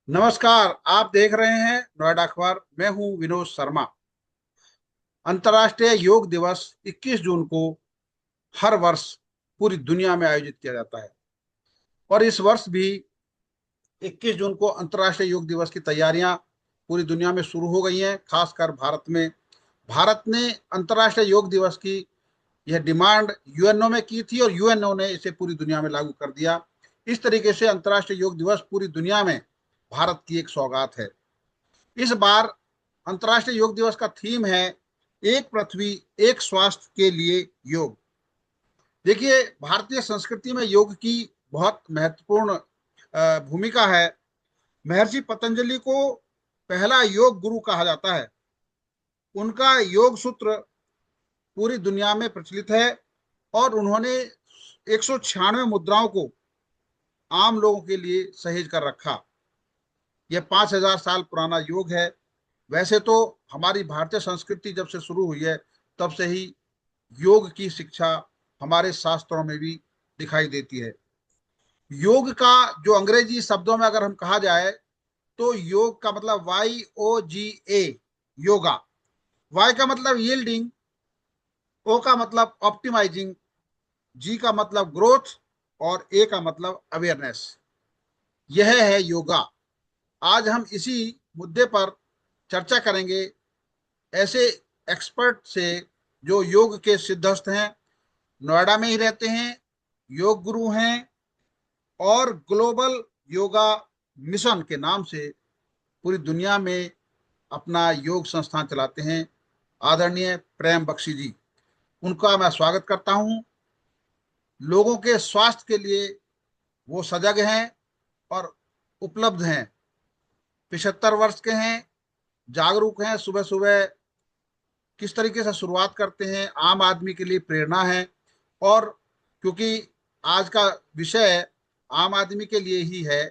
नमस्कार। आप देख रहे हैं नोएडा अखबार। मैं हूं विनोद शर्मा। अंतर्राष्ट्रीय योग दिवस 21 जून को हर वर्ष पूरी दुनिया में आयोजित किया जाता है और इस वर्ष भी 21 जून को अंतर्राष्ट्रीय योग दिवस की तैयारियां पूरी दुनिया में शुरू हो गई हैं। खासकर भारत में, भारत ने अंतर्राष्ट्रीय योग दिवस की यह डिमांड यूएनओ में की थी और यूएनओ ने इसे पूरी दुनिया में लागू कर दिया। इस तरीके से अंतर्राष्ट्रीय योग दिवस पूरी दुनिया में भारत की एक सौगात है। इस बार अंतर्राष्ट्रीय योग दिवस का थीम है एक पृथ्वी एक स्वास्थ्य के लिए योग। देखिए, भारतीय संस्कृति में योग की बहुत महत्वपूर्ण भूमिका है। महर्षि पतंजलि को पहला योग गुरु कहा जाता है। उनका योग सूत्र पूरी दुनिया में प्रचलित है और उन्होंने 196 मुद्राओं को आम लोगों के लिए सहेज कर रखा। यह 5000 साल पुराना योग है। वैसे तो हमारी भारतीय संस्कृति जब से शुरू हुई है तब से ही योग की शिक्षा हमारे शास्त्रों में भी दिखाई देती है। योग का जो अंग्रेजी शब्दों में अगर हम कहा जाए तो योग का मतलब YOGA, योगा। वाई का मतलब यील्डिंग, ओ का मतलब ऑप्टिमाइजिंग, जी का मतलब ग्रोथ और ए का मतलब अवेयरनेस। यह है योगा। आज हम इसी मुद्दे पर चर्चा करेंगे ऐसे एक्सपर्ट से जो योग के सिद्धस्थ हैं, नोएडा में ही रहते हैं, योग गुरु हैं और ग्लोबल योगा मिशन के नाम से पूरी दुनिया में अपना योग संस्थान चलाते हैं। आदरणीय प्रेम बख्शी जी, उनका मैं स्वागत करता हूं। लोगों के स्वास्थ्य के लिए वो सजग हैं और उपलब्ध हैं। 75 वर्ष के हैं, जागरूक हैं, सुबह सुबह किस तरीके से शुरुआत करते हैं आम आदमी के लिए प्रेरणा है। और क्योंकि आज का विषय आम आदमी के लिए ही है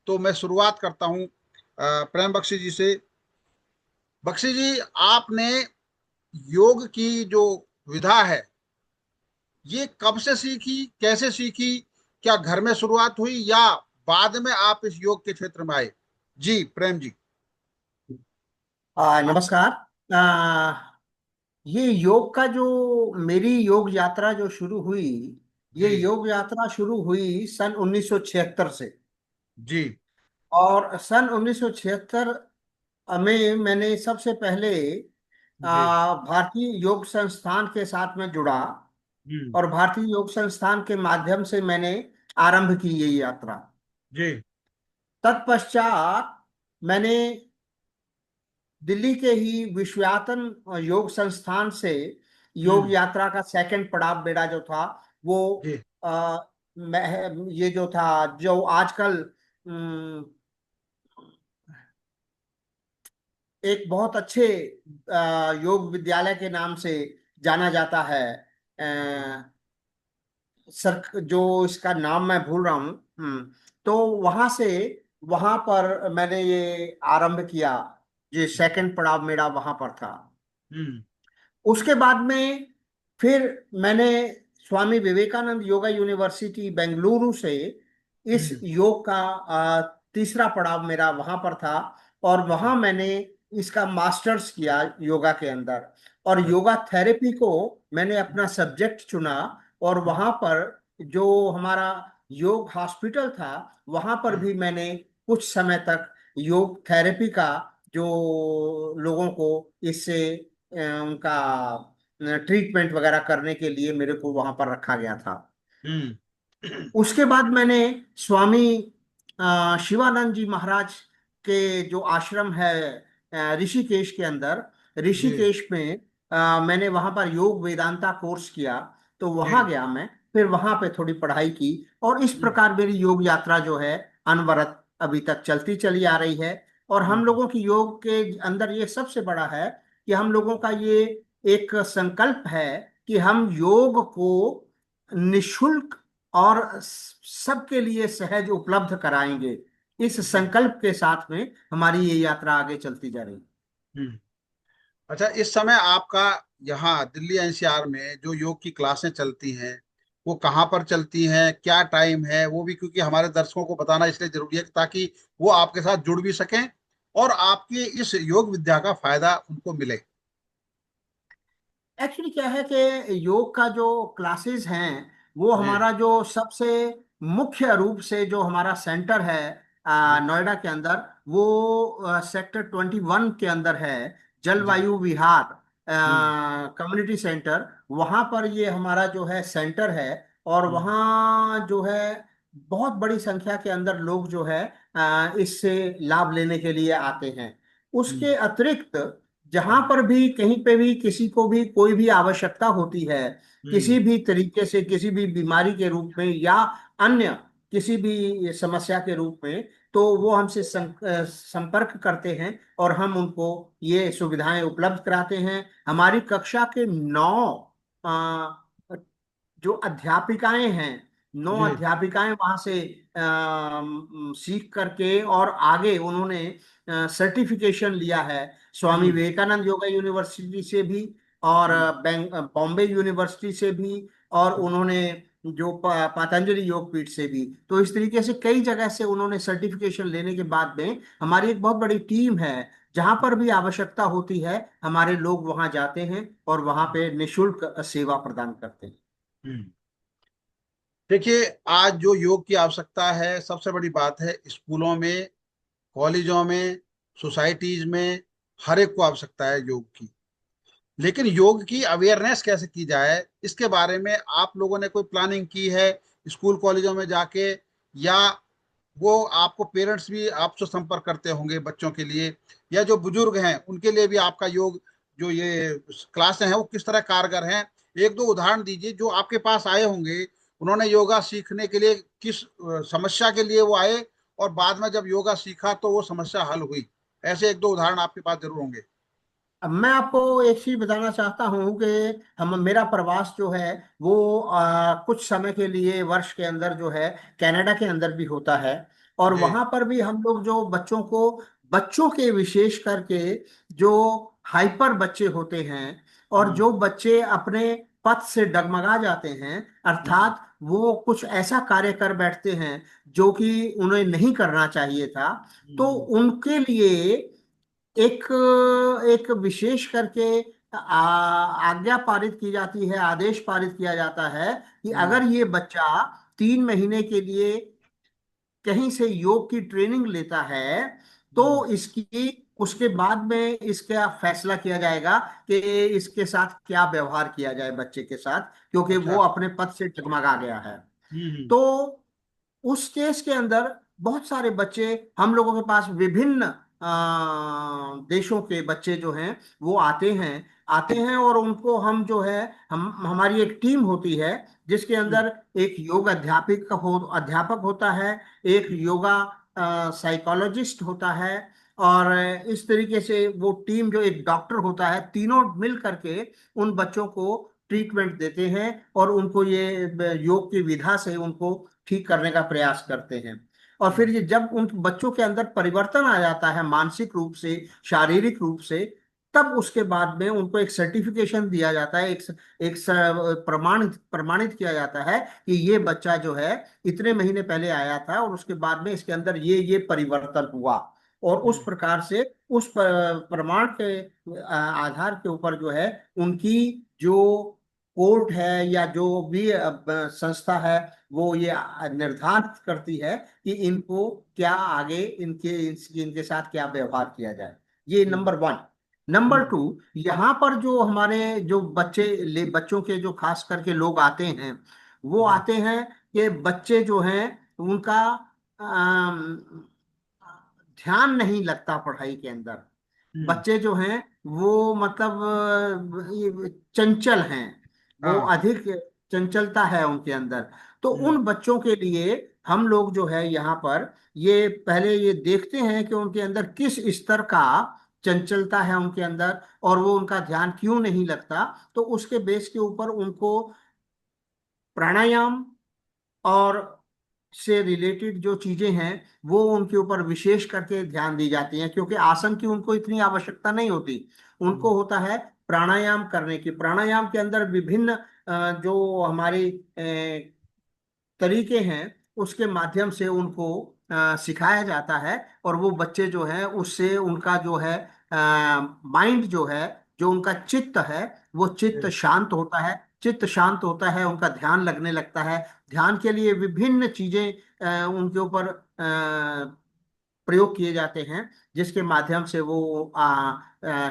तो मैं शुरुआत करता हूं प्रेम बख्शी जी से। बख्शी जी, आपने योग की जो विधा है ये कब से सीखी, कैसे सीखी? क्या घर में शुरुआत हुई या बाद में आप इस योग के क्षेत्र में आए? जी प्रेम जी। नमस्कार। ये योग का जो मेरी योग यात्रा जो शुरू हुई, ये जी योग यात्रा शुरू हुई सन 1976 से। जी और सन 1976 में मैंने सबसे पहले जी। भारतीय योग संस्थान के साथ में जुड़ा हम्म। और भारतीय योग संस्थान के माध्यम से मैंने आरंभ की ये यात्रा। जी। तत्पश्चात मैंने दिल्ली के ही विश्वयातन योग संस्थान से योग हम्म। यात्रा का सेकंड पड़ाव मेरा जो था वो जी। ये जो था जो आजकल एक बहुत अच्छे योग विद्यालय के नाम से जाना जाता है। सर जो इसका नाम मैं भूल रहा हूँ। तो वहां से वहां पर मैंने ये आरंभ किया। ये सेकंड पड़ाव मेरा वहां पर था। हम्म। उसके बाद में फिर मैंने स्वामी विवेकानंद योगा यूनिवर्सिटी बेंगलुरु से इस हम्म। योग का तीसरा पड़ाव मेरा वहां पर था। और वहां मैंने इसका मास्टर्स किया योगा के अंदर। और योगा थेरेपी को मैंने अपना सब्जेक्ट चुना। और वहां पर जो हमारा योग हॉस्पिटल था वहां पर भी मैंने कुछ समय तक योग थेरेपी का जो लोगों को इससे उनका ट्रीटमेंट वगैरह करने के लिए मेरे को वहां पर रखा गया था। हम्म। उसके बाद मैंने स्वामी शिवानंद जी महाराज के जो आश्रम है ऋषिकेश के अंदर, जी ऋषिकेश में मैंने वहां पर योग वेदांता कोर्स किया। तो वहां जी। गया मैं, फिर वहां पे थोड़ी पढ़ाई की। और इस हम्म। प्रकार मेरी योग यात्रा जो है अनवरत अभी तक चलती चली आ रही है। और हम हम्म। लोगों की योग के अंदर ये सबसे बड़ा है कि हम लोगों का ये एक संकल्प है कि हम योग को निशुल्क और सबके लिए सहज उपलब्ध कराएंगे। इस जी। संकल्प के साथ में हमारी ये यात्रा आगे चलती जा रही है। हम्म। अच्छा, इस समय आपका यहाँ दिल्ली एनसीआर में जो योग की क्लासें चलती हैं वो कहाँ पर चलती हैं, क्या टाइम है, वो भी क्योंकि हमारे दर्शकों को बताना इसलिए जरूरी है ताकि वो आपके साथ जुड़ भी सकें और आपकी इस योग विद्या का फायदा उनको मिले। एक्चुअली क्या है कि योग का जो क्लासेस हैं वो जी। हमारा जो सबसे मुख्य रूप से जो हमारा सेंटर है जी। नोएडा के अंदर, वो सेक्टर 21 के अंदर है, जी। जलवायु विहार हम्म। Community centre. वहाँ पर ये हमारा जो है सेंटर है। और हम्म। वहाँ जो है बहुत बड़ी संख्या के अंदर लोग जो है इससे लाभ लेने के लिए आते हैं। हम्म। उसके अतिरिक्त जहां हम्म। पर भी कहीं पे भी किसी को भी कोई भी आवश्यकता होती है, हम्म। किसी भी तरीके से, किसी भी बीमारी के रूप में या अन्य किसी भी समस्या के रूप में, तो वो हमसे संपर्क करते हैं और हम उनको ये सुविधाएं उपलब्ध कराते हैं। हमारी कक्षा के 9 जो अध्यापिकाएं हैं, 9 जी। अध्यापिकाएं वहां से सीख करके और आगे उन्होंने सर्टिफिकेशन लिया है, स्वामी हम्म। विवेकानंद योगा यूनिवर्सिटी से भी और हम्म। बॉम्बे यूनिवर्सिटी से भी, और हम्म। उन्होंने जो पतंजलि योग पीठ से भी। तो इस तरीके से कई जगह से उन्होंने सर्टिफिकेशन लेने के बाद में हमारी एक बहुत बड़ी टीम है। जहां पर भी आवश्यकता होती है हमारे लोग वहां जाते हैं और वहां पे निशुल्क सेवा प्रदान करते हैं। हम्म। देखिए, आज जो योग की आवश्यकता है, सबसे बड़ी बात है स्कूलों में, कॉलेजों में, सोसाइटीज में, हर एक को आवश्यकता है योग की। लेकिन योग की अवेयरनेस कैसे की जाए, इसके बारे में आप लोगों ने कोई प्लानिंग की है स्कूल कॉलेजों में जाके, या वो आपको पेरेंट्स भी आपसे संपर्क करते होंगे बच्चों के लिए, या जो बुजुर्ग हैं उनके लिए भी आपका योग जो ये क्लासें हैं वो किस तरह कारगर हैं? एक दो उदाहरण दीजिए। जो आपके पास आए होंगे, उन्होंने योगा सीखने के लिए किस समस्या के लिए वो आए, और बाद में जब योगा सीखा तो वो समस्या हल हुई। ऐसे एक दो उदाहरण आपके पास जरूर होंगे। अब मैं आपको एक चीज बताना चाहता हूँ कि हम मेरा प्रवास जो है वो कुछ समय के लिए वर्ष के अंदर जो है कनाडा के अंदर भी होता है। और जी। वहां पर भी हम लोग जो बच्चों को, बच्चों के विशेष करके जो हाइपर बच्चे होते हैं और हम्म। जो बच्चे अपने पथ से डगमगा जाते हैं, हम्म। अर्थात वो कुछ ऐसा कार्य कर बैठते हैं जो कि उन्हें नहीं करना चाहिए था, तो हम्म। उनके लिए एक एक विशेष करके आज्ञा पारित की जाती है, आदेश पारित किया जाता है कि हम्म। अगर ये बच्चा 3 महीने के लिए कहीं से योग की ट्रेनिंग लेता है तो हम्म। इसकी, उसके बाद में इसका फैसला किया जाएगा कि इसके साथ क्या व्यवहार किया जाए बच्चे के साथ, क्योंकि अच्छा। वो अपने पद से डगमगा गया है। हम्म। तो उस केस के अंदर बहुत सारे बच्चे हम लोगों के पास, विभिन्न देशों के बच्चे जो हैं वो आते हैं और उनको हम जो है, हम हमारी एक टीम होती है जिसके हम्म। अंदर एक योग अध्यापक होता है, एक योगा साइकोलॉजिस्ट होता है, और इस तरीके से वो टीम जो एक डॉक्टर होता है, तीनों मिल करके उन बच्चों को ट्रीटमेंट देते हैं और उनको ये योग की विधा से उनको ठीक करने का प्रयास करते हैं। और फिर ये जब उन बच्चों के अंदर परिवर्तन आ जाता है मानसिक रूप से, शारीरिक रूप से, तब उसके बाद में उनको एक सर्टिफिकेशन दिया जाता है, एक प्रमाणित किया जाता है कि ये बच्चा जो है इतने महीने पहले आया था और उसके बाद में इसके अंदर ये परिवर्तन हुआ। और उस हम्म। प्रकार से उस प्रमाण के आधार के ऊपर जो है उनकी जो कोर्ट है या जो भी संस्था है वो ये निर्धारित करती है कि इनको क्या आगे इनके साथ क्या व्यवहार किया जाए। ये हम्म। नंबर 1। नंबर हम्म। 2, यहाँ पर जो हमारे जो बच्चों के जो खास करके लोग आते हैं, वो हम्म। आते हैं कि बच्चे जो हैं उनका अम, ध्यान नहीं लगता पढ़ाई के अंदर। हम्म। बच्चे जो हैं वो मतलब ये चंचल हैं, वो हाँ। अधिक चंचलता है उनके अंदर। तो हम्म। उन बच्चों के लिए हम लोग जो है यहाँ पर ये पहले ये देखते हैं कि उनके अंदर किस स्तर का चंचलता है उनके अंदर और वो उनका ध्यान क्यों नहीं लगता। तो उसके बेस के ऊपर उनको प्राणायाम और से रिलेटेड जो चीजें हैं वो उनके ऊपर विशेष करके ध्यान दी जाती हैं, क्योंकि आसन की उनको इतनी आवश्यकता नहीं होती। हम्म। उनको होता है प्राणायाम करने की। प्राणायाम के अंदर विभिन्न जो हमारी तरीके हैं उसके माध्यम से उनको सिखाया जाता है। और वो बच्चे जो है उससे उनका जो है माइंड जो है, जो उनका चित्त है, वो चित्त जी। शांत होता है। चित्त शांत होता है, उनका ध्यान लगने लगता है। ध्यान के लिए विभिन्न चीजें उनके ऊपर प्रयोग किए जाते हैं, जिसके माध्यम से वो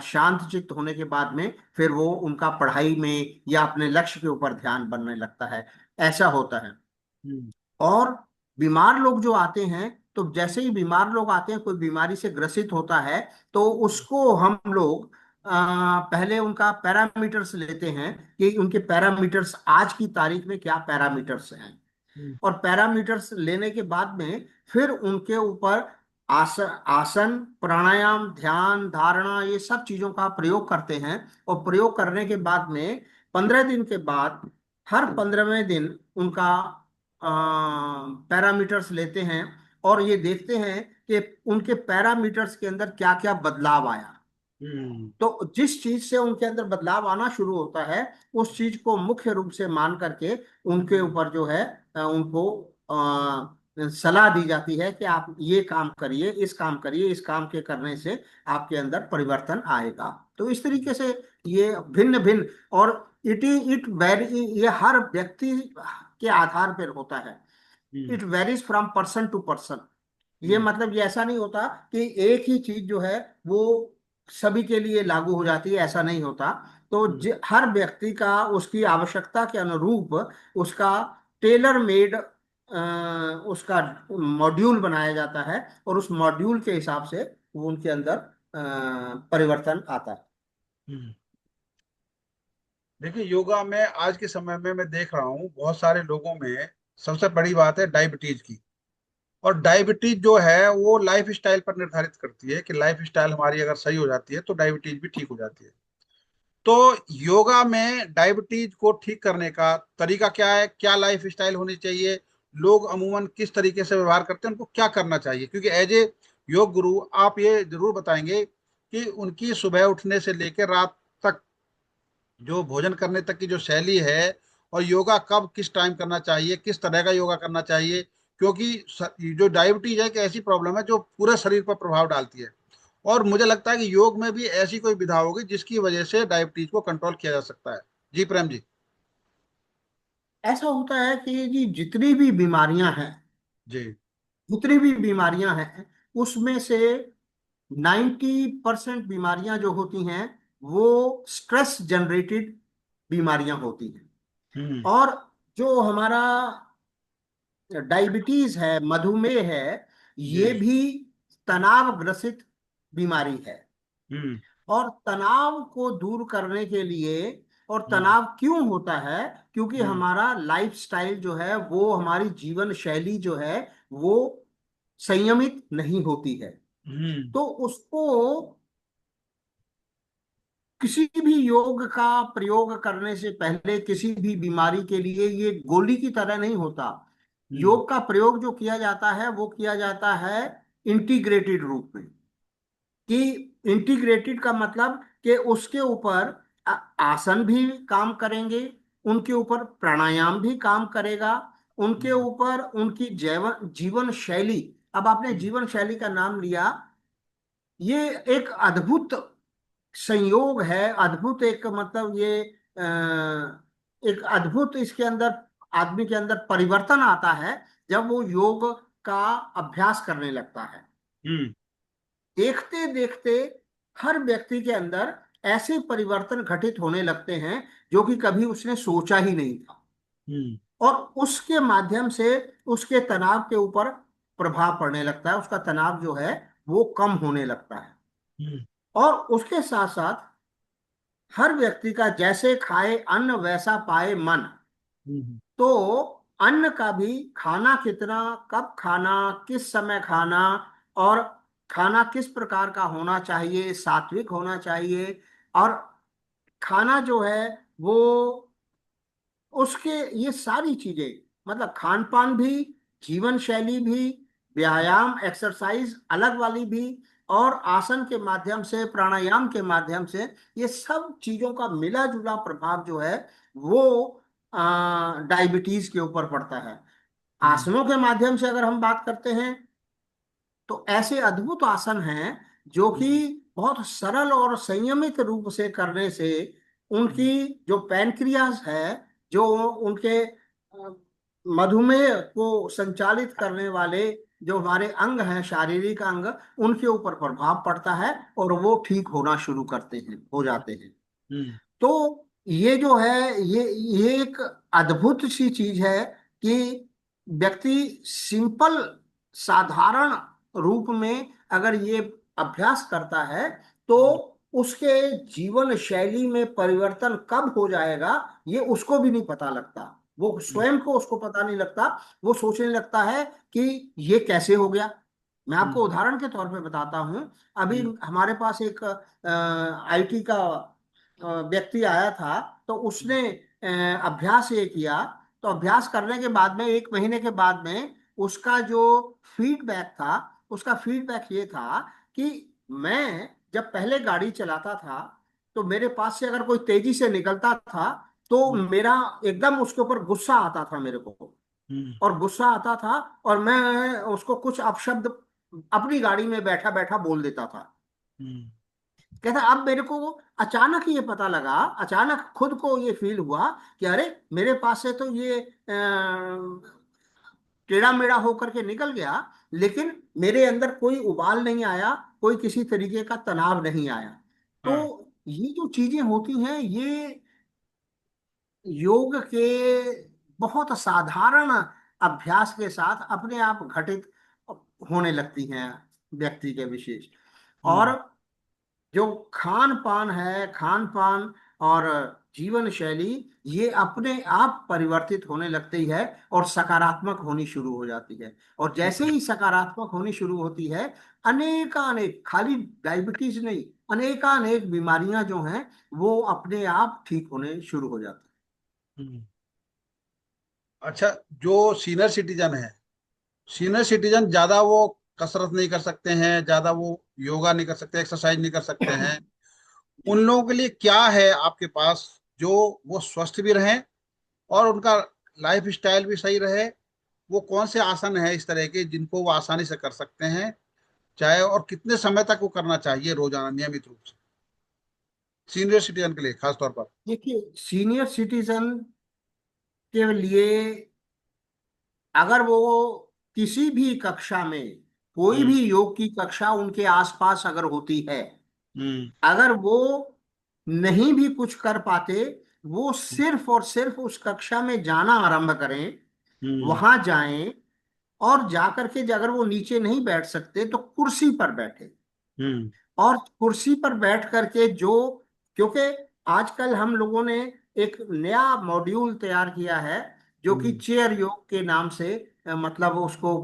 शांत चित्त होने के बाद में फिर वो उनका पढ़ाई में या अपने लक्ष्य के ऊपर ध्यान बनने लगता है। ऐसा होता है। हम्म। और बीमार लोग जो आते हैं, तो जैसे ही बीमार लोग आते हैं, कोई बीमारी से ग्रसित होता है, तो उसको हम लोग पहले उनका पैरामीटर्स लेते हैं कि उनके पैरामीटर्स आज की तारीख में क्या पैरामीटर्स हैं। हम्म। और पैरामीटर्स लेने के बाद में फिर उनके ऊपर आसन प्राणायाम ध्यान धारणा ये सब चीजों का प्रयोग करते हैं। और प्रयोग करने के बाद में 15 दिन के बाद हर 15वें दिन उनका पैरामीटर्स लेते हैं और ये देखते हैं कि उनके पैरामीटर्स के अंदर क्या क्या बदलाव आया। हम्म। तो जिस चीज से उनके अंदर बदलाव आना शुरू होता है, उस चीज को मुख्य रूप से मान करके उनके ऊपर जो है उनको सलाह दी जाती है कि आप ये काम करिए, इस काम करिए, इस काम के करने से आपके अंदर परिवर्तन आएगा। तो इस तरीके से ये भिन्न भिन्न, और इट वेरी, ये हर व्यक्ति के आधार पर होता है। Hmm. It varies from person to person. ये हम्म। मतलब ये ऐसा नहीं होता कि एक ही चीज जो है वो सभी के लिए लागू हो जाती है, ऐसा नहीं होता। तो हम्म। हर व्यक्ति का उसकी आवश्यकता के अनुरूप उसका टेलर मेड उसका मॉड्यूल बनाया जाता है, और उस मॉड्यूल के हिसाब से वो उनके अंदर परिवर्तन आता है। हम्म। देखिए, योगा में आज के समय में मैं देख रहा हूँ बहुत सारे लोगों में सबसे बड़ी बात है डायबिटीज की। और डायबिटीज जो है वो लाइफ स्टाइल पर निर्धारित करती है कि लाइफ स्टाइल हमारी अगर सही हो जाती है तो डायबिटीज भी ठीक हो जाती है। तो योगा में डायबिटीज को ठीक करने का तरीका क्या है, क्या लाइफ स्टाइल होनी चाहिए, लोग अमूमन किस तरीके से व्यवहार करते हैं, उनको क्या करना चाहिए, क्योंकि एज ए योग गुरु आप ये जरूर बताएंगे कि उनकी सुबह उठने से लेकर रात तक जो भोजन करने तक की जो शैली है, और योगा कब किस टाइम करना चाहिए, किस तरह का योगा करना चाहिए। क्योंकि जो डायबिटीज है एक ऐसी प्रॉब्लम है जो पूरे शरीर पर प्रभाव डालती है। और मुझे लगता है कि योग में भी ऐसी कोई विधा होगी जिसकी वजह से डायबिटीज को कंट्रोल किया जा सकता है। जी प्रेम जी। ऐसा होता है कि जी जितनी भी बीमारियां हैं, जी। जितनी भी बीमारियां हैं, उसमें से 90% बीमारियां जो होती हैं वो स्ट्रेस जनरेटेड बीमारियां होती हैं। हम्म। और जो हमारा डायबिटीज है, मधुमेह है, ये जी। भी तनाव ग्रसित बीमारी है। हम्म। और तनाव को दूर करने के लिए, और हम्म। तनाव क्यों होता है, क्योंकि हम्म। हमारा लाइफस्टाइल जो है, वो हमारी जीवन शैली जो है वो संयमित नहीं होती है। हम्म। तो उसको किसी भी योग का प्रयोग करने से पहले, किसी भी बीमारी के लिए ये गोली की तरह नहीं होता। हम्म। योग का प्रयोग जो किया जाता है वो किया जाता है इंटीग्रेटेड रूप में। कि इंटीग्रेटेड का मतलब कि उसके ऊपर आसन भी काम करेंगे, उनके ऊपर प्राणायाम भी काम करेगा, उनके हम्म। ऊपर उनकी जीवन जीवन शैली। अब आपने हम्म। जीवन शैली का नाम लिया, ये एक अद्भुत संयोग है, अद्भुत एक मतलब ये एक अद्भुत इसके अंदर आदमी के अंदर परिवर्तन आता है जब वो योग का अभ्यास करने लगता है। हम्म। देखते देखते हर व्यक्ति के अंदर ऐसे परिवर्तन घटित होने लगते हैं जो कि कभी उसने सोचा ही नहीं था। हम्म। और उसके माध्यम से उसके तनाव के ऊपर प्रभाव पड़ने लगता है, उसका तनाव जो है वो कम होने लगता है। हम्म। और उसके साथ साथ हर व्यक्ति का जैसे खाए अन्न वैसा पाए मन। हम्म। तो अन्न का भी खाना कितना, कब खाना, किस समय खाना, और खाना किस प्रकार का होना चाहिए, सात्विक होना चाहिए। और खाना जो है वो उसके, ये सारी चीजें मतलब खान पान भी, जीवन शैली भी, व्यायाम एक्सरसाइज अलग वाली भी, और आसन के माध्यम से प्राणायाम के माध्यम से, ये सब चीजों का मिला जुला प्रभाव जो है वो डायबिटीज के ऊपर पड़ता है। आसनों के माध्यम से अगर हम बात करते हैं तो ऐसे अद्भुत आसन हैं जो कि बहुत सरल और संयमित रूप से करने से उनकी जो पैनक्रियास है, जो उनके मधुमेह को संचालित करने वाले जो हमारे अंग हैं, शारीरिक अंग, उनके ऊपर प्रभाव पड़ता है और वो ठीक होना शुरू करते हैं, हो जाते हैं। हम्म। तो ये जो है, ये एक अद्भुत सी चीज है कि व्यक्ति सिंपल, साधारण रूप में अगर ये अभ्यास करता है तो उसके जीवन शैली में परिवर्तन कब हो जाएगा ये उसको भी नहीं पता लगता। वो स्वयं को उसको पता नहीं लगता। वो सोचने लगता है कि ये कैसे हो गया। मैं आपको उदाहरण के तौर पे बताता हूं। अभी हमारे पास एक आईटी का व्यक्ति आया था। तो उसने अभ्यास ये किया। तो अभ्यास करने के बाद में 1 महीने के बाद में उसका जो फीडबैक था, उसका फीडबैक ये था कि मैं जब पहले गाड़ी चलाता था तो मेरे पास से अगर कोई तेजी से निकलता था तो मेरा एकदम उसके ऊपर गुस्सा आता था मेरे को, और गुस्सा आता था और मैं उसको कुछ अपशब्द अपनी गाड़ी में बैठा बैठा बोल देता था। कहता अब मेरे को अचानक ये पता लगा, अचानक खुद को ये फील हुआ कि अरे मेरे पास से तो ये टेढ़ा मेढ़ा होकर के निकल गया, लेकिन मेरे अंदर कोई उबाल नहीं आया, कोई किसी तरीके का तनाव नहीं आया। तो हाँ। ये जो चीजें होती हैं ये योग के बहुत साधारण अभ्यास के साथ अपने आप घटित होने लगती हैं व्यक्ति के विशेष। और हम्म। जो खान पान है, खान पान और जीवन शैली, ये अपने आप परिवर्तित होने लगती है और सकारात्मक होनी शुरू हो जाती है। और जैसे ही सकारात्मक होनी शुरू होती है, अनेकानेक, खाली डायबिटीज नहीं, अनेकानेक बीमारियां जो हैं वो अपने आप ठीक होने शुरू हो जाती हम्म। अच्छा, जो सीनियर सिटीजन है, सीनियर सिटीजन ज्यादा वो कसरत नहीं कर सकते हैं, ज्यादा वो योगा नहीं कर सकते, एक्सरसाइज नहीं कर सकते हैं, उन लोगों के लिए क्या है आपके पास जो वो स्वस्थ भी रहें और उनका लाइफ स्टाइल भी सही रहे? वो कौन से आसन है इस तरह के जिनको वो आसानी से कर सकते हैं, चाहे, और कितने समय तक वो करना चाहिए रोजाना नियमित रूप से, सीनियर सिटीजन के लिए खास तौर पर? है। देखिए, सीनियर सिटीजन के लिए अगर वो किसी भी कक्षा में, कोई हम्म। भी योग की कक्षा उनके आसपास अगर होती है, हम्म। अगर वो नहीं भी कुछ कर पाते, वो सिर्फ और सिर्फ उस कक्षा में जाना आरंभ करें, हम्म। वहां जाएं, और जाकर के अगर वो नीचे नहीं बैठ सकते तो कुर्सी पर बैठे। हम्म। और कुर्सी पर बैठ करके जो, क्योंकि आजकल हम लोगों ने एक नया मॉड्यूल तैयार किया है जो कि हम्म। चेयर योग के नाम से मतलब उसको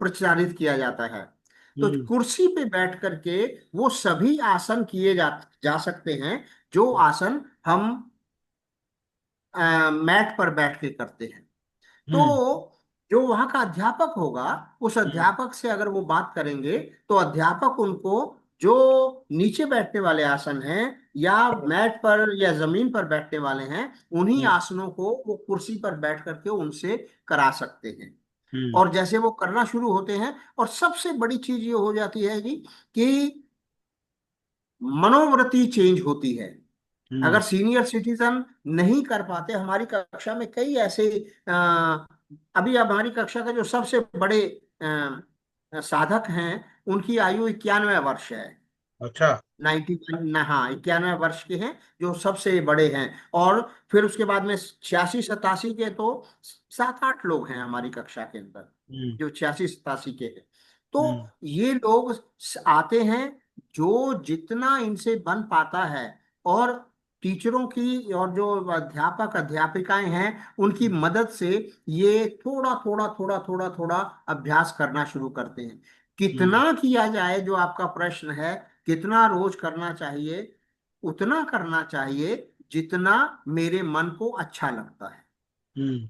प्रचारित किया जाता है। तो हम्म। कुर्सी पे बैठ करके वो सभी आसन किए जा सकते हैं जो आसन हम मैट पर बैठ के करते हैं। तो हम्म। जो वहाँ का अध्यापक होगा, उस हम्म। अध्यापक से अगर वो बात करेंगे तो अध्यापक उनको जो नीचे बैठने वाले आसन हैं या मैट पर या जमीन पर बैठने वाले हैं, उन्हीं हम्म। आसनों को वो कुर्सी पर बैठ करके उनसे करा सकते हैं। हम्म। और जैसे वो करना शुरू होते हैं, और सबसे बड़ी चीज ये हो जाती है जी कि मनोवृत्ति चेंज होती है। हम्म। अगर सीनियर सिटीजन नहीं कर पाते, हमारी कक्षा में कई ऐसे अभी हमारी कक्षा का जो सबसे बड़े साधक हैं, उनकी आयु 91 वर्ष है। अच्छा। 91, हाँ, 91 वर्ष के हैं जो सबसे बड़े हैं। और फिर उसके बाद में 86 87 के तो 7 8 लोग हैं हमारी कक्षा के अंदर हम्म। जो 86 87 के हैं। तो हम्म। ये लोग आते हैं, जो जितना इनसे बन पाता है, और टीचरों की और जो अध्यापक अध्यापिकाएं हैं उनकी मदद से ये थोड़ा थोड़ा थोड़ा थोड़ा थोड़ा अभ्यास करना शुरू करते हैं। हम्म। कितना किया जाए, जो आपका प्रश्न है, कितना रोज करना चाहिए, उतना करना चाहिए जितना मेरे मन को अच्छा लगता है। हम्म।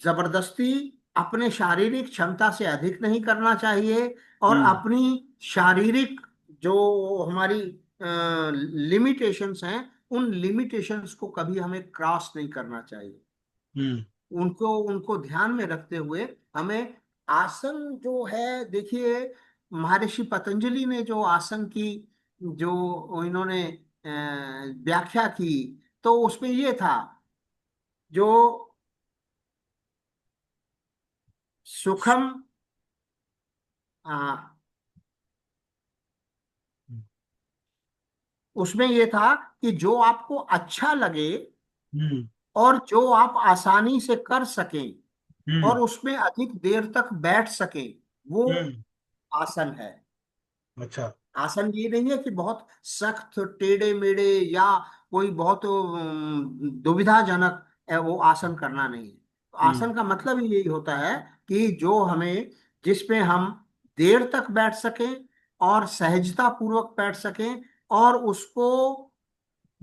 जबरदस्ती अपने शारीरिक क्षमता से अधिक नहीं करना चाहिए, और हम्म। अपनी शारीरिक जो हमारी लिमिटेशंस हैं उन लिमिटेशंस को कभी हमें क्रॉस नहीं करना चाहिए। हम्म उनको उनको ध्यान में रखते हुए हमें आसन जो है, देखिए महर्षि पतंजलि ने जो आसन की जो इन्होंने व्याख्या की, तो उसमें ये था, जो सुखम, आ, उसमें ये था कि जो आपको अच्छा लगे हम्म और जो आप आसानी से कर सकें हम्म और उसमें अधिक देर तक बैठ सकें, वो हम्म। आसन है। अच्छा। आसन ये नहीं है कि बहुत सख्त टेढ़े मेढ़े या कोई बहुत दुविधाजनक वो आसन करना नहीं है। तो हम्म आसन का मतलब ही यही होता है कि जो हमें, जिसमें हम देर तक बैठ सकें और सहजता पूर्वक बैठ सकें, और उसको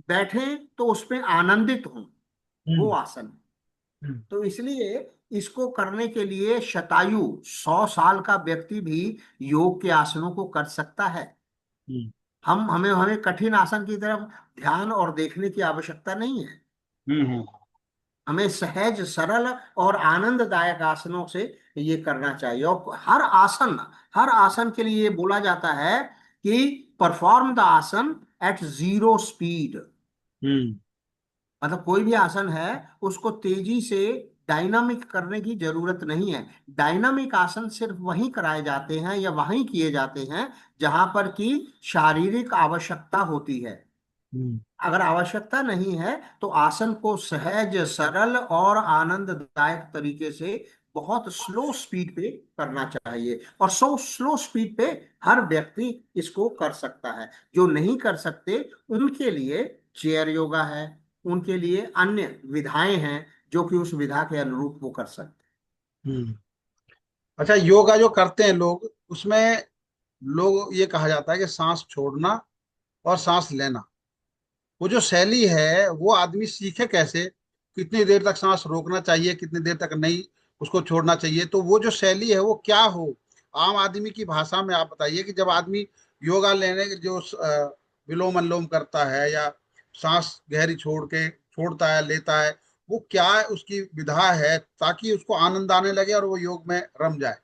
बैठें तो उसमें आनंदित हों, वो हम्म आसन है। हम्म तो इसलिए इसको करने के लिए शतायु 100 साल का व्यक्ति भी योग के आसनों को कर सकता है। हम्म हम हमें हमें कठिन आसन की तरफ ध्यान और देखने की आवश्यकता नहीं है। हम्म। हमें सहज सरल और आनंददायक आसनों से ये करना चाहिए। और हर आसन के लिए ये बोला जाता है कि परफॉर्म द आसन एट 0 स्पीड। हम्म मतलब कोई भी आसन है, उसको तेजी से डायनामिक करने की जरूरत नहीं है। डायनामिक आसन सिर्फ वहीं कराए जाते हैं या वहीं किए जाते हैं जहां पर कि शारीरिक आवश्यकता होती है। हम्म अगर आवश्यकता नहीं है तो आसन को सहज सरल और आनंददायक तरीके से बहुत स्लो स्पीड पे करना चाहिए। और स्लो स्पीड पे हर व्यक्ति इसको कर सकता है। जो नहीं कर सकते उनके लिए चेयर योगा है, उनके लिए अन्य विधाएं हैं जो कि उस विधा के अनुरूप वो कर सकते हम्म। अच्छा, योगा जो करते हैं लोग, उसमें लोग ये कहा जाता है कि सांस छोड़ना और सांस लेना, वो जो शैली है वो आदमी सीखे कैसे? कितनी देर तक सांस रोकना चाहिए, कितनी देर तक नहीं उसको छोड़ना चाहिए? तो वो जो शैली है वो क्या हो? आम आदमी की भाषा में आप बताइए कि जब आदमी योगा लेने के जो विलोम अनुलोम करता है या सांस गहरी छोड़ के छोड़ता है लेता है, वो क्या उसकी विधा है ताकि उसको आनंद आने लगे और वो योग में रम जाए? हैं।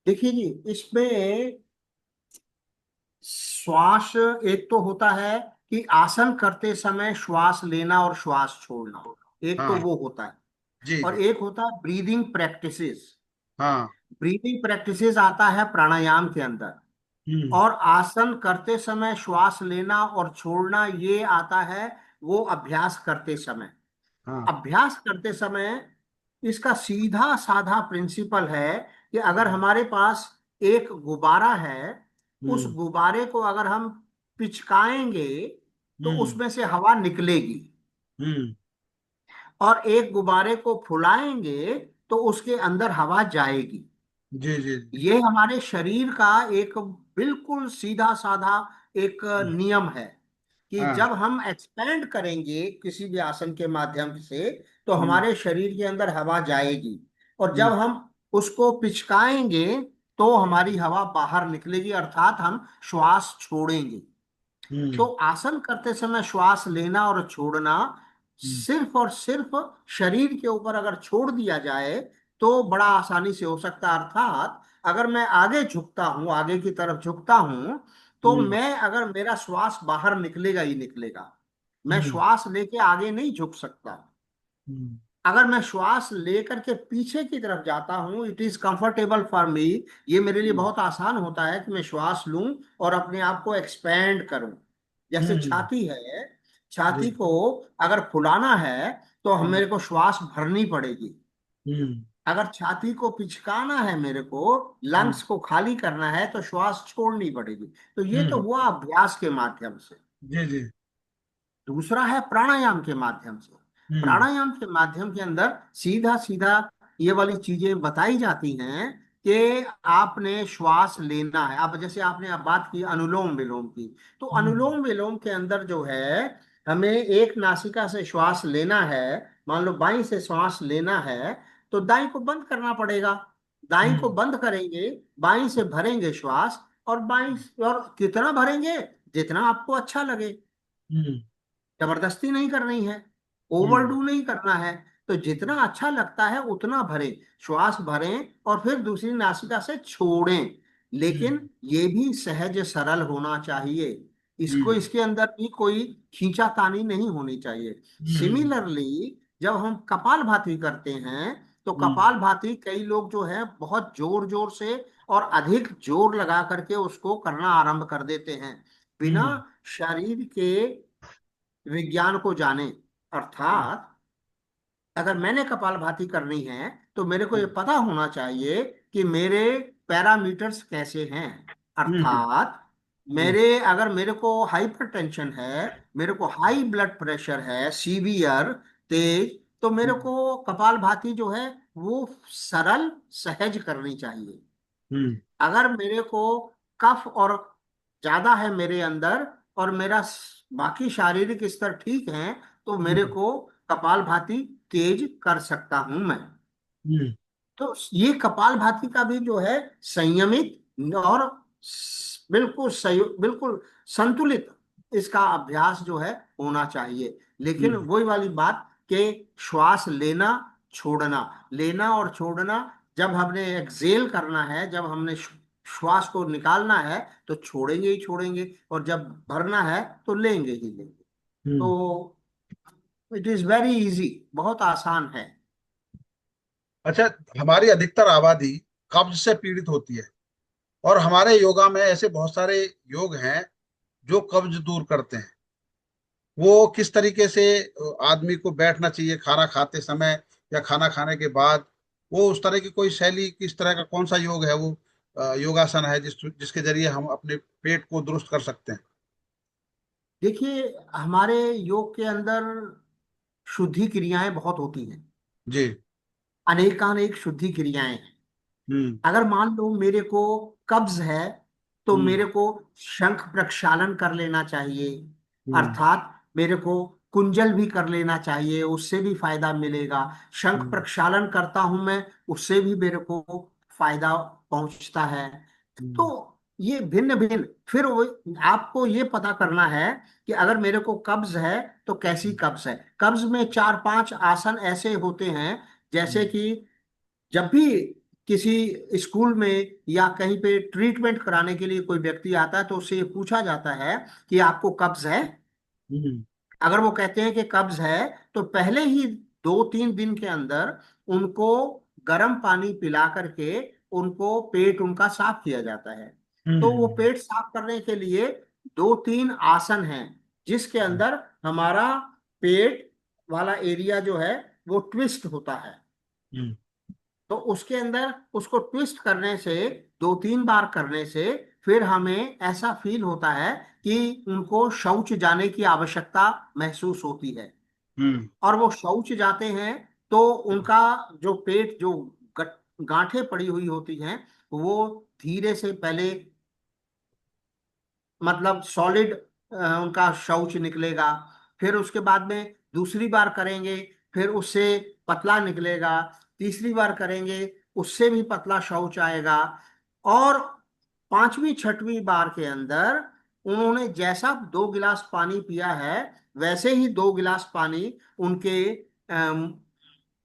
देखिए जी, इसमें श्वास एक तो होता है कि आसन करते समय श्वास लेना और श्वास छोड़ना, एक तो हाँ। वो होता है। जी और जी। एक होता है ब्रीदिंग प्रैक्टिसेस। हाँ। ब्रीदिंग प्रैक्टिसेस आता है प्राणायाम के अंदर। हम्म। और आसन करते समय श्वास लेना और छोड़ना ये आता है वो अभ्यास करते समय। हाँ। अभ्यास करते समय इसका सीधा साधा प्रिंसिपल है कि अगर हमारे पास एक गुब्बारा है, उस हम्म गुब्बारे को अगर हम पिचकाएंगे तो हम्म उसमें से हवा निकलेगी, हम्म। और एक गुब्बारे को फुलाएंगे तो उसके अंदर हवा जाएगी। जी जी जी। ये हमारे शरीर का एक बिल्कुल सीधा साधा एक नियम है कि हाँ। जब हम एक्सपेंड करेंगे किसी भी आसन के माध्यम से तो हम्म हमारे शरीर के अंदर हवा जाएगी, और हम्म जब हम उसको पिचकाएंगे तो हमारी हवा बाहर निकलेगी, अर्थात हम श्वास छोड़ेंगे। तो हम्म आसन करते समय श्वास लेना और छोड़ना हम्म सिर्फ और सिर्फ शरीर के ऊपर अगर छोड़ दिया जाए तो बड़ा आसानी से हो सकता है। अर्थात अगर मैं आगे झुकता हूं, आगे की तरफ झुकता हूं, तो हम्म मैं अगर मेरा श्वास बाहर निकलेगा ही निकलेगा। मैं हम्म श्वास लेके आगे नहीं झुक सकता। हम्म अगर मैं श्वास लेकर के पीछे की तरफ जाता हूं, it is comfortable for me, ये मेरे लिए हम्म बहुत आसान होता है कि मैं श्वास लूं और अपने आप को एक्सपेंड करूं। जैसे हम्म। छाती है, छाती जी। को अगर फुलाना है तो हम हम्म मेरे को श्वास भरनी पड़ेगी। हम्म अगर छाती को पिचकाना है, मेरे को हम्म लंग्स को खाली करना है, तो श्वास छोड़नी पड़ेगी। तो ये तो हम्म। हुआ अभ्यास के माध्यम से। जी जी। दूसरा है प्राणायाम के माध्यम से। हम्म प्राणायाम के माध्यम के अंदर सीधा सीधा ये वाली चीजें बताई जाती हैं कि आपने श्वास लेना है। अब जैसे आपने अब बात की अनुलोम विलोम की, तो हम्म अनुलोम विलोम के अंदर जो है, हमें एक नासिका से श्वास लेना है। मान लो बाई से श्वास लेना है तो दाई को बंद करना पड़ेगा। दाई को हम्म बंद करेंगे, बाई से भरेंगे श्वास, और बाई और कितना भरेंगे, जितना आपको अच्छा लगे। हम्म। जबरदस्ती नहीं करनी है, हम्म। ओवरडू नहीं करना है। तो जितना अच्छा लगता है उतना भरें, श्वास भरें और फिर दूसरी नासिका से छोड़ें। हम्म। लेकिन ये भी सहज सरल होना चाहिए, इसको, हम्म। इसके अंदर भी कोई खींचातानी नहीं होनी चाहिए। हम्म। सिमिलरली जब हम कपालभाति करते हैं तो हम्म। कपालभाति कई लोग जो है बहुत जोर जोर से और अधिक जोर लगा करके उसको करना आरंभ कर देते हैं, बिना हम्म। शरीर के विज्ञान को जाने। हम्म। अर्थात अगर मैंने कपालभाति करनी है तो मेरे को ये हम्म। पता होना चाहिए कि मेरे पैरामीटर्स कैसे हैं। हम्म। अर्थात हम्म। मेरे, अगर मेरे को हाइपरटेंशन है, मेरे को हाई ब्लड प्रेशर है, सीवियर, तेज, तो मेरे हम्म। को कपालभाति जो है वो सरल सहज करनी चाहिए। हम्म। अगर मेरे को कफ और ज्यादा है मेरे अंदर और मेरा बाकी शारीरिक स्तर ठीक है, तो मेरे हम्म। को कपालभाति तेज कर सकता हूं मैं। हम्म। तो ये कपालभाति का भी जो है संयमित और बिल्कुल सही, बिल्कुल संतुलित इसका अभ्यास जो है होना चाहिए। लेकिन हम्म। वही वाली बात कि श्वास लेना छोड़ना, लेना और छोड़ना, जब हमने एक्सेल करना है, जब हमने श्वास को निकालना है तो छोड़ेंगे ही छोड़ेंगे, और जब भरना है तो लेंगे ही लेंगे। हम्म। तो इट इज वेरी इजी, बहुत आसान है। अच्छा, हमारी अधिकतर आबादी कब्ज से पीड़ित होती है, और हमारे योगा में ऐसे बहुत सारे योग हैं जो कब्ज दूर करते हैं। वो किस तरीके से आदमी को बैठना चाहिए खाना खाते समय या खाना खाने के बाद, वो उस तरह की कोई शैली, किस तरह का कौन सा योग है वो योगासन है जिसके जरिए हम अपने पेट को दुरुस्त कर सकते हैं? देखिए, हमारे योग के अंदर शुद्धि क्रियाएं बहुत होती हैं, जी। अनेकानेक शुद्धि क्रियाएं हैं। हम्म। अगर मान लो मेरे को कब्ज है तो हम्म। मेरे को शंख प्रक्षालन कर लेना चाहिए। हम्म। अर्थात मेरे को कुंजल भी कर लेना चाहिए, उससे भी फायदा मिलेगा। शंख हम्म। प्रक्षालन करता हूं मैं, उससे भी मेरे को फायदा पहुंचता है। तो हम्म। ये भिन्न भिन्न, फिर आपको ये पता करना है कि अगर मेरे को कब्ज है तो कैसी कब्ज है। कब्ज में चार पांच आसन ऐसे होते हैं, जैसे हम्म। कि जब भी किसी स्कूल में या कहीं पे ट्रीटमेंट कराने के लिए कोई व्यक्ति आता है तो उससे ये पूछा जाता है कि आपको कब्ज है। हम्म। अगर वो कहते हैं कि कब्ज है तो पहले ही 2-3 दिन के अंदर उनको गर्म पानी पिला करके उनको पेट उनका साफ किया जाता है। तो वो हम्म। पेट साफ करने के लिए 2-3 आसन हैं, जिसके अंदर हमारा पेट वाला एरिया जो है वो ट्विस्ट होता है। हम्म। तो उसके अंदर उसको ट्विस्ट करने से, 2-3 बार करने से, फिर हमें ऐसा फील होता है कि उनको शौच जाने की आवश्यकता महसूस होती है। हम्म। और वो शौच जाते हैं तो उनका जो पेट, जो गांठें पड़ी हुई होती हैं, वो धीरे से पहले, मतलब सॉलिड उनका शौच निकलेगा। फिर उसके बाद में दूसरी बार करेंगे, फिर उससे पतला निकलेगा। तीसरी बार करेंगे, उससे भी पतला शौच आएगा। और पांचवी छठवीं बार के अंदर उन्होंने जैसा 2 गिलास पानी पिया है, वैसे ही 2 गिलास पानी उनके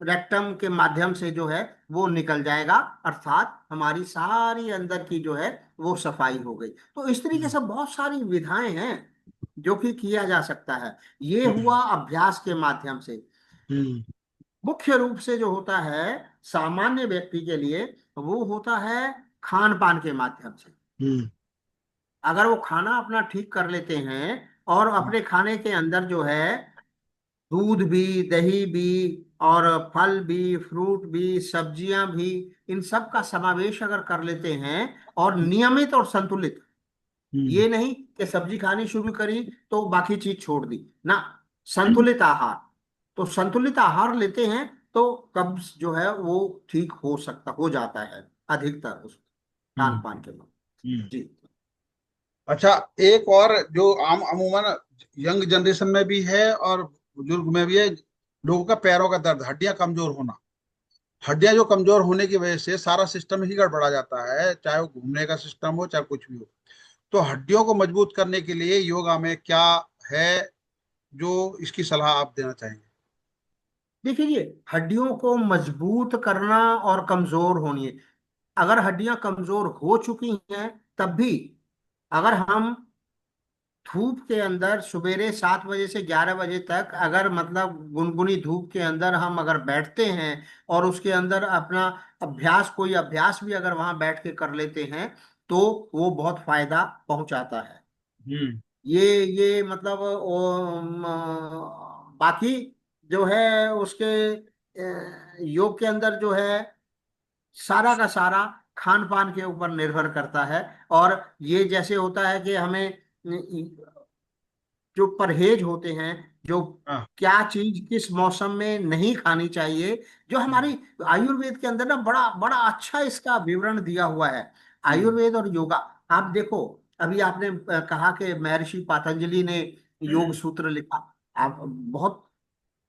रेक्टम के माध्यम से जो है वो निकल जाएगा। अर्थात हमारी सारी अंदर की जो है वो सफाई हो गई। तो इस तरीके से बहुत सारी विधाएं हैं जो कि किया जा सकता है। ये हम्म। हुआ अभ्यास के माध्यम से। हम्म। मुख्य रूप से जो होता है सामान्य व्यक्ति के लिए, वो होता है खान पान के माध्यम से। हम्म। अगर वो खाना अपना ठीक कर लेते हैं और अपने खाने के अंदर जो है दूध भी, दही भी, और फल भी, फ्रूट भी, सब्जियां भी, इन सब का समावेश अगर कर लेते हैं, और नियमित और संतुलित, हम्म। ये नहीं कि सब्जी खानी शुरू करी तो बाकी चीज छोड़ दी ना, संतुलित आहार। तो संतुलित आहार लेते हैं तो कब्ज जो है वो ठीक हो सकता, हो जाता है अधिकतर उस खान हम्म। पान के बाद। हम्म। जी। अच्छा, एक और जो आम अमूमन यंग जनरेशन में भी है और बुजुर्ग में भी है, लोगों का पैरों का दर्द, हड्डियां कमजोर होना। हड्डियां जो कमजोर होने की वजह से सारा सिस्टम ही गड़बड़ा जाता है, चाहे वो घूमने का सिस्टम हो चाहे कुछ भी हो। तो हड्डियों को मजबूत करने के लिए योगा में क्या है, जो इसकी सलाह आप देना चाहेंगे? देखिए ये हड्डियों को मजबूत करना और कमजोर होनी है। अगर हड्डियां कमजोर हो चुकी हैं तब भी, अगर हम धूप के अंदर सवेरे 7 बजे से 11 बजे तक, अगर मतलब गुनगुनी धूप के अंदर हम अगर बैठते हैं और उसके अंदर अपना अभ्यास, कोई अभ्यास भी अगर वहां बैठ के कर लेते हैं, तो वो बहुत फायदा पहुंचाता है। हम्म। ये मतलब बाकी जो है उसके योग के अंदर जो है सारा का सारा खान पान के ऊपर निर्भर करता है। और ये जैसे होता है कि हमें जो परहेज होते हैं, जो हाँ। क्या चीज किस मौसम में नहीं खानी चाहिए, जो हम्म। हमारी आयुर्वेद के अंदर ना बड़ा बड़ा अच्छा इसका विवरण दिया हुआ है। हम्म। आयुर्वेद और योगा, आप देखो, अभी आपने कहा कि महर्षि पतंजलि ने योग सूत्र लिखा। आप बहुत,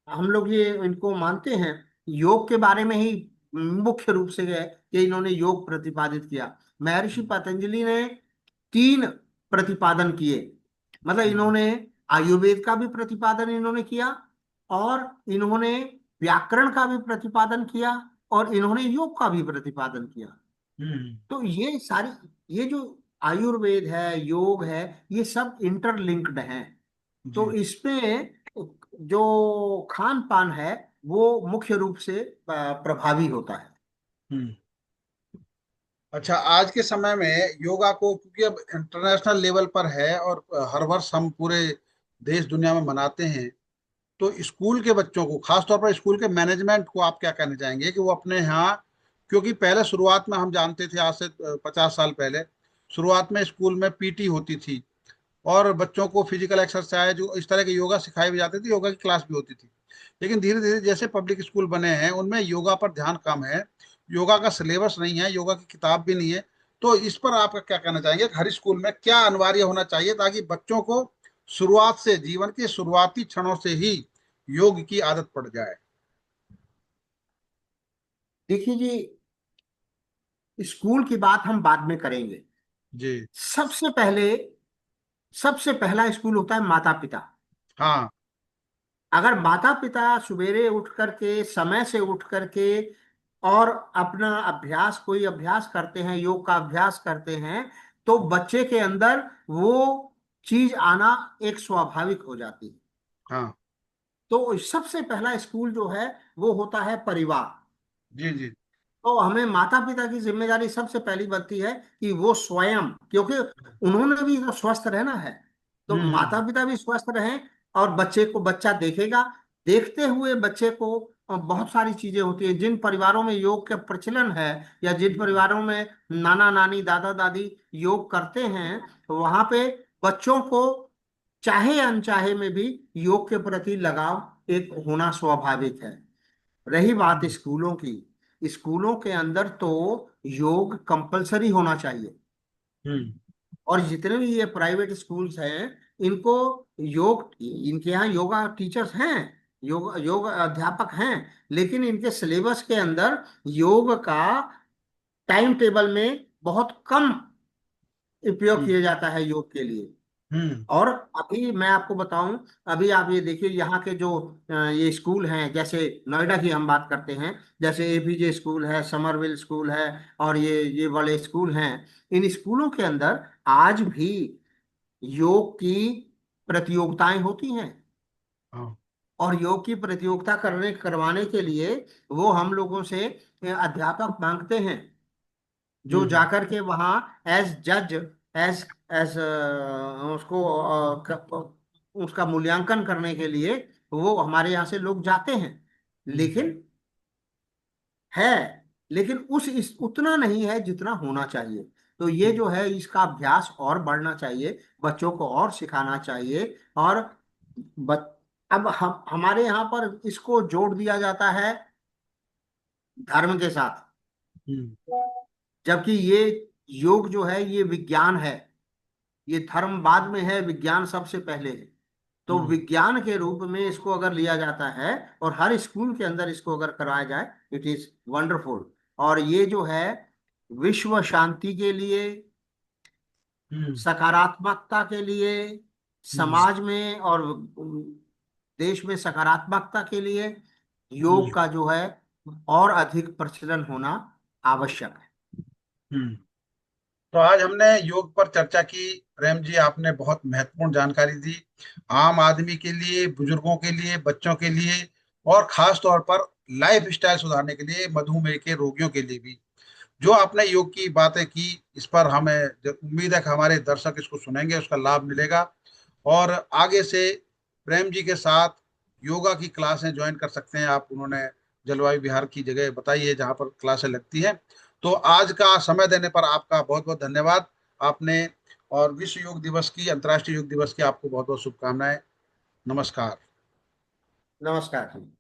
हम लोग ये इनको मानते हैं, योग के बारे में ही मुख्य रूप से है कि इन्होंने योग प्रतिपादित किया। महर्षि पतंजलि ने 3 प्रतिपादन किए। मतलब हम्म। इन्होंने आयुर्वेद का भी प्रतिपादन इन्होंने किया, और इन्होंने व्याकरण का भी प्रतिपादन किया, और इन्होंने योग का भी प्रतिपादन किया। हम्म। तो ये सारी, ये जो आयुर्वेद है, योग है, ये सब इंटरलिंक्ड हैं। तो जी। इसमें जो खान पान है वो मुख्य रूप से प्रभावी होता है। हम्म। अच्छा, आज के समय में योगा को, क्योंकि अब इंटरनेशनल लेवल पर है और हर वर्ष हम पूरे देश दुनिया में मनाते हैं, तो स्कूल के बच्चों को, खासतौर पर स्कूल के मैनेजमेंट को आप क्या कहना चाहेंगे कि वो अपने यहाँ, क्योंकि पहले शुरुआत में हम जानते थे, आज से 50 साल पहले शुरुआत में स्कूल में पीटी होती थी और बच्चों को फिजिकल एक्सरसाइज, जो इस तरह के योगा सिखाए भी जाते थे, योगा की क्लास भी होती थी। लेकिन धीरे धीरे जैसे पब्लिक स्कूल बने हैं उनमें योगा पर ध्यान कम है, योगा का सिलेबस नहीं है, योगा की किताब भी नहीं है। तो इस पर आपका क्या कहना चाहेंगे कि हर स्कूल में क्या अनिवार्य होना चाहिए ताकि बच्चों को शुरुआत से, जीवन के शुरुआती क्षणों से ही योग की आदत पड़ जाए? देखिए जी, स्कूल की बात हम बाद में करेंगे। जी। सबसे पहले, सबसे पहला स्कूल होता है माता पिता। हाँ। अगर माता पिता सवेरे उठ करके, समय से उठ करके, और अपना अभ्यास, कोई अभ्यास करते हैं, योग का अभ्यास करते हैं, तो बच्चे के अंदर वो चीज आना एक स्वाभाविक हो जाती है। हाँ। तो सबसे पहला स्कूल जो है वो होता है परिवार। जी। जी। तो हमें माता पिता की जिम्मेदारी सबसे पहली बनती है कि वो स्वयं, क्योंकि उन्होंने भी तो स्वस्थ रहना है, तो माता हम्म। पिता भी स्वस्थ रहें। और बच्चे को, बच्चा देखेगा, देखते हुए बच्चे को बहुत सारी चीजें होती हैं। जिन परिवारों में योग का प्रचलन है, या जिन परिवारों में नाना नानी दादा दादी योग करते हैं, वहां पे बच्चों को चाहे अनचाहे में भी योग के प्रति लगाव एक होना स्वाभाविक है। रही बात स्कूलों की, स्कूलों के अंदर तो योग कंपलसरी होना चाहिए। हम्म। और जितने भी ये प्राइवेट स्कूल्स हैं, इनको योग, इनके यहाँ योगा टीचर्स हैं, योग योग अध्यापक हैं, लेकिन इनके सिलेबस के अंदर योग का टाइम टेबल में बहुत कम उपयोग हम्म। किया जाता है योग के लिए। हम्म। और अभी मैं आपको बताऊं, अभी आप ये देखिए, यहाँ के जो ये स्कूल हैं, जैसे नोएडा की हम बात करते हैं, जैसे एपीजे स्कूल है, समरविल स्कूल है, और ये बड़े स्कूल हैं। इन स्कूलों के अंदर आज भी योग की प्रतियोगिताएं होती हैं। हाँ। और योग की प्रतियोगिता करवाने के लिए वो हम लोगों से अध्यापक मांगते हैं, जो हम्म। जाकर के वहाँ एज जज, एज एज उसको उसका मूल्यांकन करने के लिए वो हमारे यहाँ से लोग जाते हैं। हम्म। लेकिन है, लेकिन उतना नहीं है जितना होना चाहिए। तो ये हम्म। जो है, इसका अभ्यास और बढ़ना चाहिए, बच्चों को और सिखाना चाहिए। और बच, अब हम हमारे यहाँ पर इसको जोड़ दिया जाता है धर्म के साथ, हम्म। जबकि ये योग जो है ये विज्ञान है। ये धर्म बाद में है, विज्ञान सबसे पहले है। तो हम्म। विज्ञान के रूप में इसको अगर लिया जाता है और हर स्कूल के अंदर इसको अगर कराया जाए, इट इज वंडरफुल। और ये जो है विश्व शांति के लिए, हम्म। सकारात्मकता के लिए, हम्म। समाज में और देश में सकारात्मकता के लिए योग का जो है और अधिक प्रचलन होना आवश्यक है। हम्म। तो आज हमने योग पर चर्चा की। प्रेम जी, आपने बहुत महत्वपूर्ण जानकारी दी, आम आदमी के लिए, बुजुर्गों के लिए, बच्चों के लिए, और खास तौर पर लाइफ स्टाइल सुधारने के लिए, मधुमेह के रोगियों के लिए भी। जो आपने योग की बातें की, इस पर हमें उम्मीद है कि हमारे दर्शक इसको सुनेंगे, उसका लाभ मिलेगा, और आगे से प्रेम जी के साथ योगा की क्लासें ज्वाइन कर सकते हैं आप। उन्होंने जलवायु विहार की जगह बताई है जहाँ पर क्लासें लगती हैं। तो आज का समय देने पर आपका बहुत बहुत धन्यवाद। आपने, और विश्व योग दिवस की, अंतर्राष्ट्रीय योग दिवस की आपको बहुत बहुत शुभकामनाएं। नमस्कार। नमस्कार जी।